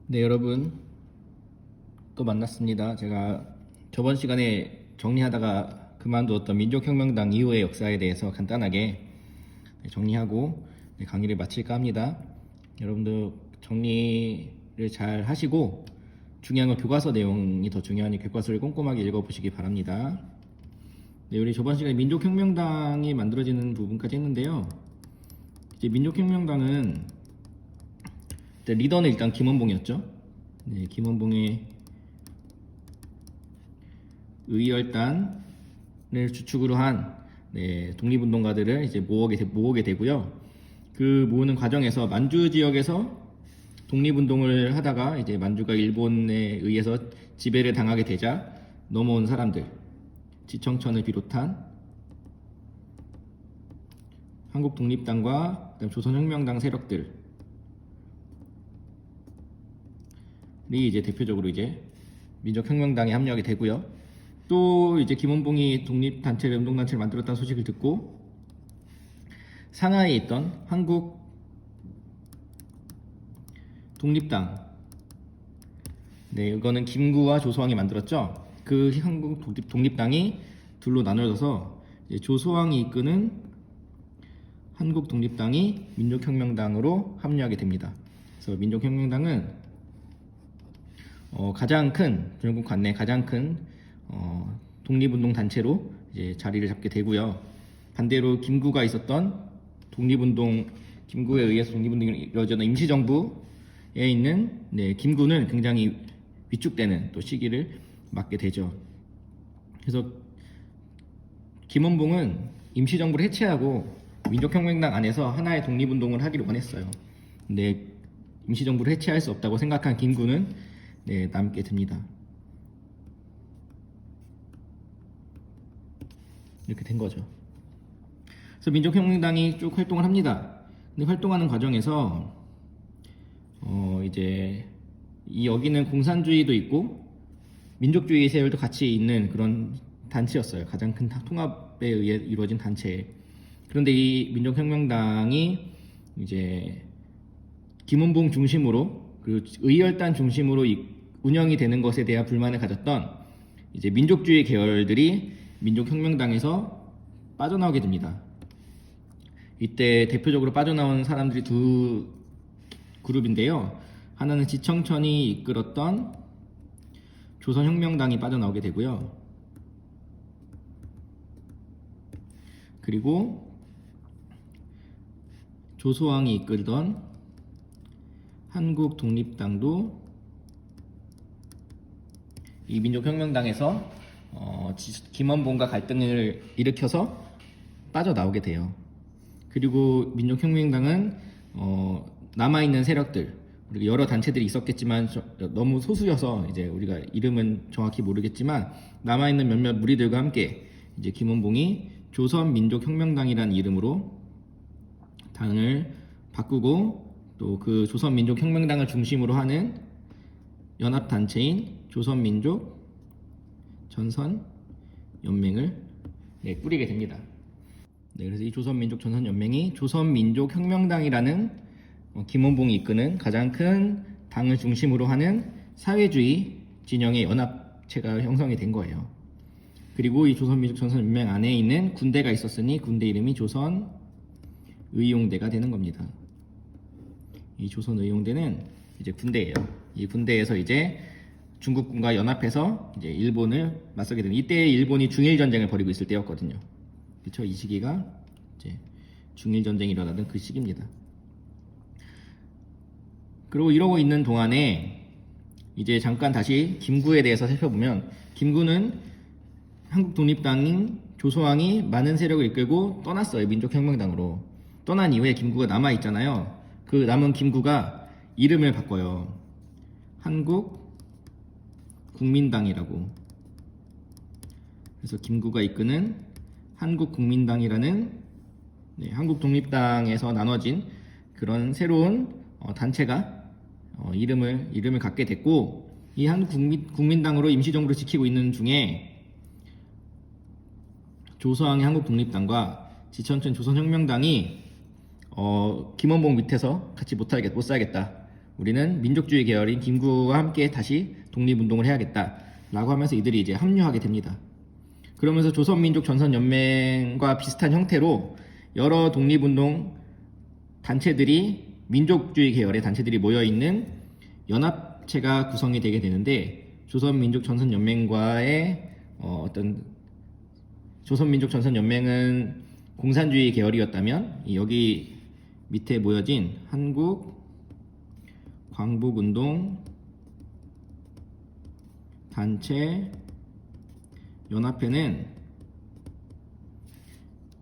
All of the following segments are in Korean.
네, 여러분 또 만났습니다. 제가 저번 시간에 정리하다가 그만두었던 민족혁명당 이후의 역사에 대해서 간단하게 정리하고 강의를 마칠까 합니다. 여러분도 정리를 잘 하시고 중요한 건 교과서 내용이 더 중요하니 교과서를 꼼꼼하게 읽어보시기 바랍니다. 네, 우리 저번 시간에 민족혁명당이 만들어지는 부분까지 했는데요. 이제 민족혁명당은 리더는 일단 김원봉이었죠. 네, 김원봉의 의열단을 주축으로 한 독립운동가들을 이제 모으게 되고요. 그 모으는 과정에서 만주 지역에서 독립운동을 하다가 이제 만주가 일본에 의해서 지배를 당하게 되자 넘어온 사람들, 지청천을 비롯한 한국독립당과 조선혁명당 세력들 이 이제 대표적으로 이제 민족혁명당에 합류하게 되고요. 또 이제 김원봉이 독립단체를 운동단체를 만들었다는 소식을 듣고 상하이에 있던 한국 독립당, 네, 이거는 김구와 조소왕이 만들었죠. 그 한국 독립당이 둘로 나눠져서 조소왕이 이끄는 한국 독립당이 민족혁명당으로 합류하게 됩니다. 그래서 민족혁명당은 가장 큰 중국 관내 가장 큰 독립운동 단체로 이제 자리를 잡게 되고요. 반대로 김구가 있었던 김구에 의해서 독립운동이 이루어지는 임시정부에 있는 김구는 굉장히 위축되는 또 시기를 맞게 되죠. 그래서 김원봉은 임시정부를 해체하고 민족혁명당 안에서 하나의 독립운동을 하기를 원했어요. 근데 임시정부를 해체할 수 없다고 생각한 김구는 남게 됩니다. 이렇게 된 거죠. 그래서 민족혁명당이 쭉 활동을 합니다. 근데 활동하는 과정에서 이제 여기는 공산주의도 있고 민족주의 세율도 같이 있는 그런 단체였어요. 가장 큰 통합에 의해 이루어진 단체. 그런데 이 민족혁명당이 이제 김원봉 중심으로 그리고 의열단 중심으로 운영이 되는 것에 대한 불만을 가졌던 이제 민족주의 계열들이 민족혁명당에서 빠져나오게 됩니다. 이때 대표적으로 빠져나온 사람들이 두 그룹인데요. 하나는 지청천이 이끌었던 조선혁명당이 빠져나오게 되고요. 그리고 조소왕이 이끌던 한국독립당도 이 민족혁명당에서 김원봉과 갈등을 일으켜서 빠져나오게 돼요. 그리고 민족혁명당은 남아있는 세력들, 그리고 여러 단체들이 있었겠지만 너무 소수여서 이제 우리가 이름은 정확히 모르겠지만 남아있는 몇몇 무리들과 함께 이제 김원봉이 조선민족혁명당이라는 이름으로 당을 바꾸고 또 그 조선민족혁명당을 중심으로 하는 연합단체인 조선민족 전선연맹을 꾸리게 됩니다. 그래서 이 조선민족 전선연맹이 조선민족혁명당이라는 김원봉이 이끄는 가장 큰 당을 중심으로 하는 사회주의 진영의 연합체가 형성이 된 거예요. 그리고 이 조선민족 전선연맹 안에 있는 군대가 있었으니 군대 이름이 조선의용대가 되는 겁니다. 이 조선의용대는 이제 군대예요. 이 군대에서 이제 중국군과 연합해서 이제 일본을 맞서게 되는, 이때 일본이 중일 전쟁을 벌이고 있을 때였거든요. 그렇죠? 이 시기가 이제 중일 전쟁이 일어나던 그 시기입니다. 그리고 이러고 있는 동안에 이제 잠깐 다시 김구에 대해서 살펴보면, 김구는 한국 독립당인 조소왕이 많은 세력을 이끌고 떠났어요. 민족혁명당으로 떠난 이후에 김구가 남아 있잖아요. 그 남은 김구가 이름을 바꿔요. 한국국민당이라고. 그래서 김구가 이끄는 한국국민당이라는 한국독립당에서 나눠진 그런 새로운 단체가 이름을 갖게 됐고, 이 한국국민당으로 임시정부를 지키고 있는 중에 조소왕의 한국독립당과 지천천 조선혁명당이 김원봉 밑에서 같이 못 살겠다. 우리는 민족주의 계열인 김구와 함께 다시 독립운동을 해야겠다라고 하면서 이들이 이제 합류하게 됩니다. 그러면서 조선민족 전선연맹과 비슷한 형태로 여러 독립운동 단체들이 민족주의 계열의 단체들이 모여있는 연합체가 구성이 되게 되는데, 조선민족 전선연맹과의 어떤 조선민족 전선연맹은 공산주의 계열이었다면, 여기 밑에 모여진 한국 광복운동 단체 연합회는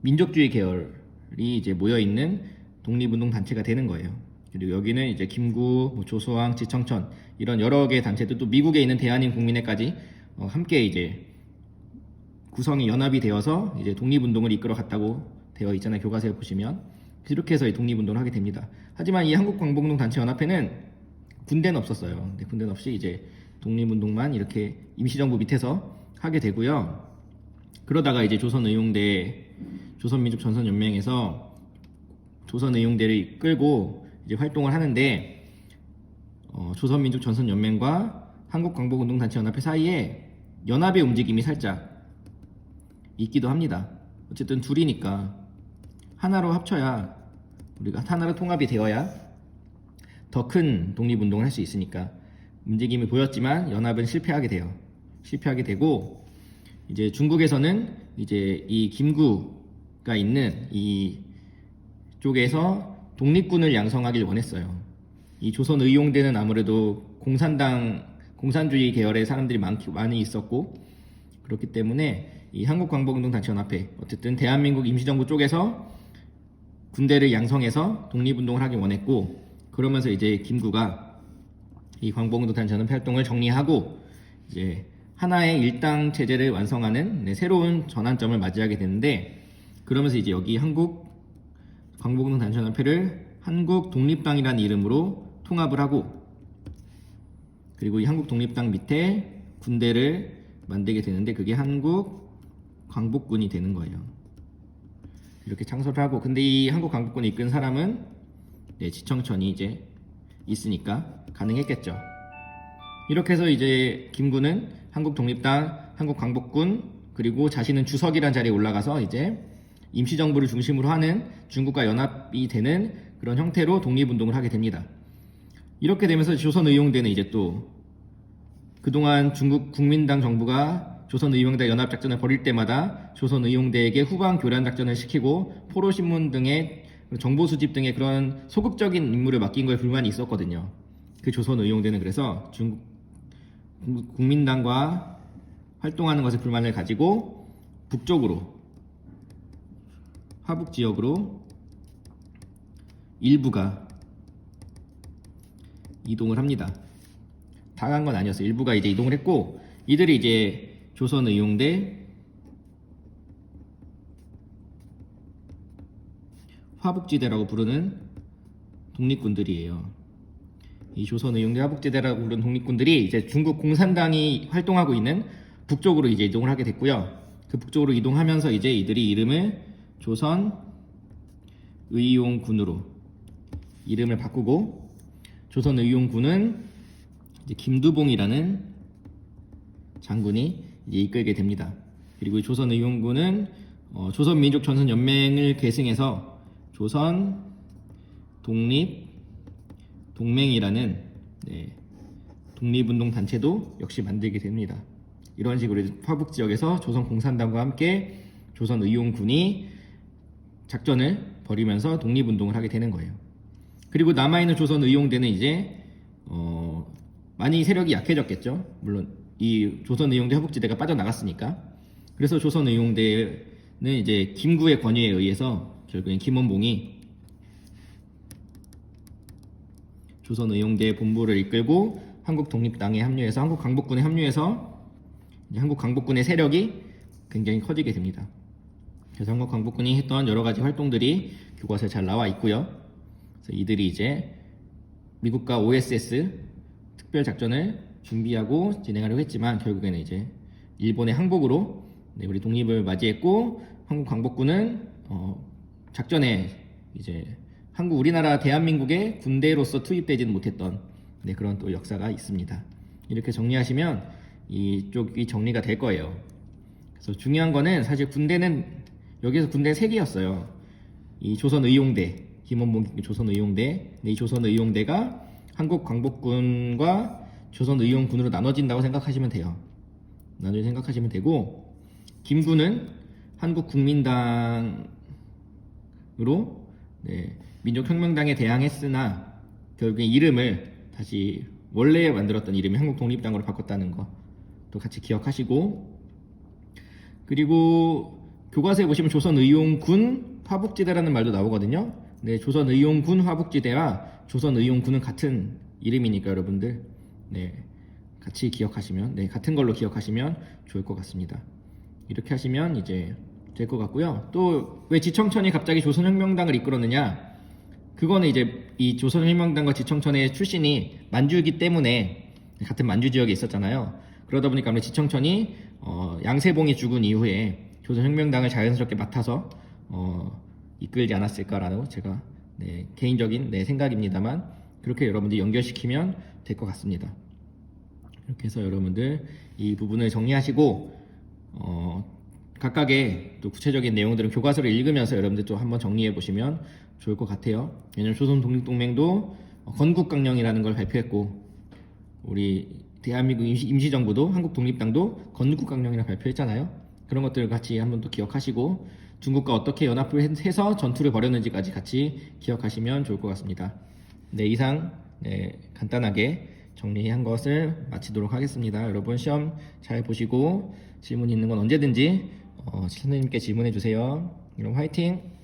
민족주의 계열이 이제 모여있는 독립운동 단체가 되는 거예요. 그리고 여기는 이제 김구, 조소왕, 지청천 이런 여러 개의 단체들, 또 미국에 있는 대한민국민회까지 함께 이제 구성이 연합이 되어서 이제 독립운동을 이끌어 갔다고 되어 있잖아요. 교과서에 보시면. 이렇게 해서 독립운동을 하게 됩니다. 하지만 이 한국광복운동 단체 연합회는 군대는 없었어요. 근데 군대는 없이 이제 독립운동만 이렇게 임시정부 밑에서 하게 되고요. 그러다가 이제 조선의용대, 조선민족전선연맹에서 조선의용대를 이끌고 이제 활동을 하는데, 조선민족전선연맹과 한국광복운동단체연합회 사이에 연합의 움직임이 살짝 있기도 합니다. 어쨌든 둘이니까 하나로 합쳐야, 우리가 하나로 통합이 되어야 더 큰 독립운동을 할 수 있으니까 움직임이 보였지만 연합은 실패하게 되고, 이제 중국에서는 이제 이 김구가 있는 이 쪽에서 독립군을 양성하길 원했어요. 이 조선의용대는 아무래도 공산주의 계열의 사람들이 많이 있었고, 그렇기 때문에 이 한국광복운동단체연합회, 어쨌든 대한민국 임시정부 쪽에서 군대를 양성해서 독립운동을 하길 원했고, 그러면서 이제 김구가 이 광복운동단체연합회 활동을 정리하고 이제 하나의 일당 체제를 완성하는 새로운 전환점을 맞이하게 되는데, 그러면서 이제 여기 한국 광복운동단체연합회를 한국독립당이라는 이름으로 통합을 하고, 그리고 이 한국독립당 밑에 군대를 만들게 되는데, 그게 한국광복군이 되는 거예요. 이렇게 창설을 하고, 근데 이 한국광복군을 이끈 사람은 지청천이 이제 있으니까 가능했겠죠. 이렇게 해서 이제 김구는 한국독립당, 한국광복군, 그리고 자신은 주석이라는 자리에 올라가서 이제 임시정부를 중심으로 하는 중국과 연합이 되는 그런 형태로 독립운동을 하게 됩니다. 이렇게 되면서 조선의용대는 이제 또 그동안 중국 국민당 정부가 조선의용대 연합작전을 벌일 때마다 조선의용대에게 후방 교란 작전을 시키고 포로신문 등의 정보 수집 등의 그런 소극적인 임무를 맡긴 거에 불만이 있었거든요. 그 조선의용대는 그래서 중국 국민당과 활동하는 것에 불만을 가지고 북쪽으로, 화북 지역으로 일부가 이동을 합니다. 다 간 건 아니었어요. 일부가 이제 이동을 했고, 이들이 이제 조선의용대 화북지대라고 부르는 독립군들이에요. 이 조선의용대 화북지대라고 부르는 독립군들이 이제 중국 공산당이 활동하고 있는 북쪽으로 이제 이동을 하게 됐고요. 그 북쪽으로 이동하면서 이제 이들이 이름을 조선의용군으로 이름을 바꾸고, 조선의용군은 이제 김두봉이라는 장군이 이제 이끌게 됩니다. 그리고 조선의용군은 조선민족전선연맹을 계승해서 조선 독립동맹이라는 독립운동 단체도 역시 만들게 됩니다. 이런 식으로 화북 지역에서 조선 공산당과 함께 조선의용군이 작전을 벌이면서 독립운동을 하게 되는 거예요. 그리고 남아있는 조선의용대는 이제 많이 세력이 약해졌겠죠. 물론 이 조선의용대 화북지대가 빠져나갔으니까. 그래서 조선의용대는 이제 김구의 권유에 의해서 결국엔 김원봉이 조선의용대 본부를 이끌고 한국독립당에 합류해서 한국광복군에 합류해서 이제 한국광복군의 세력이 굉장히 커지게 됩니다. 그래서 한국광복군이 했던 여러 가지 활동들이 교과서에 잘 나와 있고요. 그래서 이들이 이제 미국과 OSS 특별작전을 준비하고 진행하려고 했지만 결국에는 이제 일본의 항복으로 우리 독립을 맞이했고, 한국광복군은 작전에 이제 우리나라 대한민국의 군대로서 투입되지는 못했던 네, 그런 또 역사가 있습니다. 이렇게 정리하시면 이쪽이 정리가 될 거예요. 그래서 중요한 거는 사실 군대는 여기서 군대 3개였어요. 이 조선의용대, 김원봉 조선의용대, 이 조선의용대가 한국광복군과 조선의용군으로 나눠진다고 생각하시면 돼요. 나눠 생각하시면 되고, 김군은 한국국민당으로 네, 민족혁명당에 대항했으나 결국에 이름을 다시 원래 만들었던 이름이 한국독립당으로 바꿨다는 거 또 같이 기억하시고, 그리고 교과서에 보시면 조선의용군 화북지대라는 말도 나오거든요. 네, 조선의용군 화북지대와 조선의용군은 같은 이름이니까 여러분들 네, 같이 기억하시면 같은 걸로 기억하시면 좋을 것 같습니다. 이렇게 하시면 이제 될 것 같고요. 또 왜 지청천이 갑자기 조선혁명당을 이끌었느냐? 그거는 이제 이 조선혁명당과 지청천의 출신이 만주이기 때문에 같은 만주 지역에 있었잖아요. 그러다 보니까 아무래도 지청천이 양세봉이 죽은 이후에 조선혁명당을 자연스럽게 맡아서 이끌지 않았을까라는 제가 개인적인 생각입니다만 그렇게 여러분들이 연결시키면 될 것 같습니다. 이렇게 해서 여러분들 이 부분을 정리하시고 각각의 또 구체적인 내용들은 교과서를 읽으면서 여러분들 또 한번 정리해 보시면 좋을 것 같아요. 왜냐면 조선독립동맹도 건국강령이라는 걸 발표했고 우리 대한민국 임시정부도 한국독립당도 건국강령이라고 발표했잖아요. 그런 것들을 같이 한번 또 기억하시고 중국과 어떻게 연합을 해서 전투를 벌였는지까지 같이 기억하시면 좋을 것 같습니다. 네, 이상 간단하게 정리한 것을 마치도록 하겠습니다. 여러분 시험 잘 보시고 질문 있는 건 언제든지 선생님께 질문해 주세요. 여러분 화이팅!